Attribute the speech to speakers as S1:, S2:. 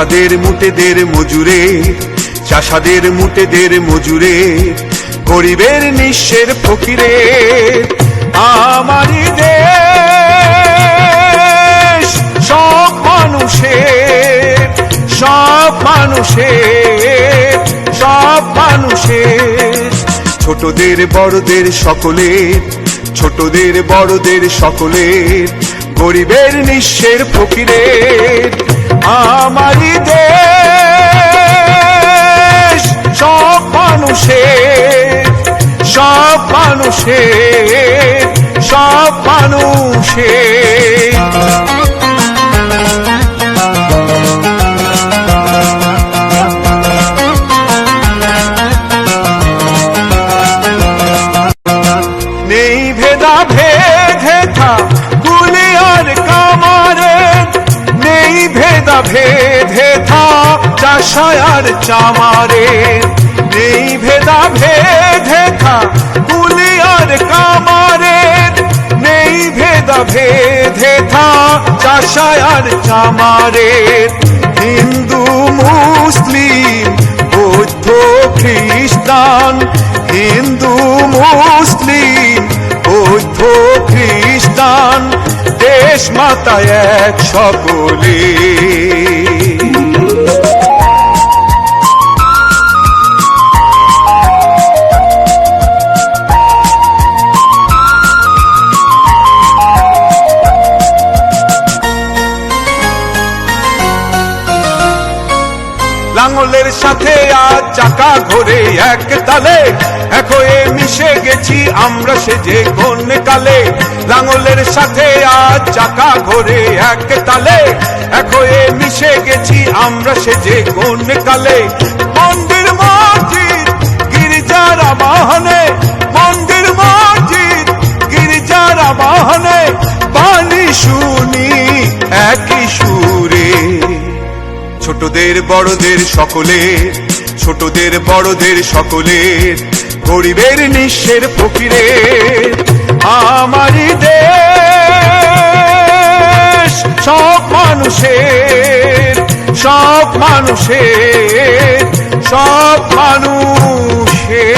S1: চাষাদের মুটেদের মজুরে, চাষাদের মুটেদের মজুরে, গরিবের নিঃস্বের ফকিরের আমারই দেশ। সব মানুষের, সব মানুষের, সব মানুষের, ছোটদের বড়দের সকলের, ছোটদের বড়দের সকলের, গরিবের নিঃস্বের ফকিরের আমারই দেশ। সব মানুষের, সব মানুষের, সব মানুষের। নেই ভেদা ভেদে থা গুলি আর কামারে, নেই ভেদা ভেদে থা চাষায় আর চামারে, নেই ভেদা ভেদে থা গুলি আর কামারে, নেই ভেদা ভেদে থা চাষায় আর চামারে। হিন্দু মুসলিম বৌদ্ধ খ্রিস্টান, হিন্দু মুসলিম বৌদ্ধ খ্রিস্টান, দেশ মাতা এক সকলে। লাঙলের সাথে আজ চাকা ঘোরে এক তালে, এক হয়ে মিশে গেছি আমরা সেজে কোন কালে। লাঙলের সাথে আজ চাকা ঘোরে এক তালে, এক হয়ে মিশে গেছি আমরা সেজে কোন কালে। মন্দির মসজিদ গির্জার আবাহনে, মন্দির মসজিদ গির্জার আবাহনে, বাণী শুনি একই সুরে। ছোটদের বড়দের সকলের, ছোটদের বড়দের সকলের, গরিবের নিঃস্বের ফকিরের আমারই দেশ। সব মানুষের, সব মানুষের, সব মানুষের।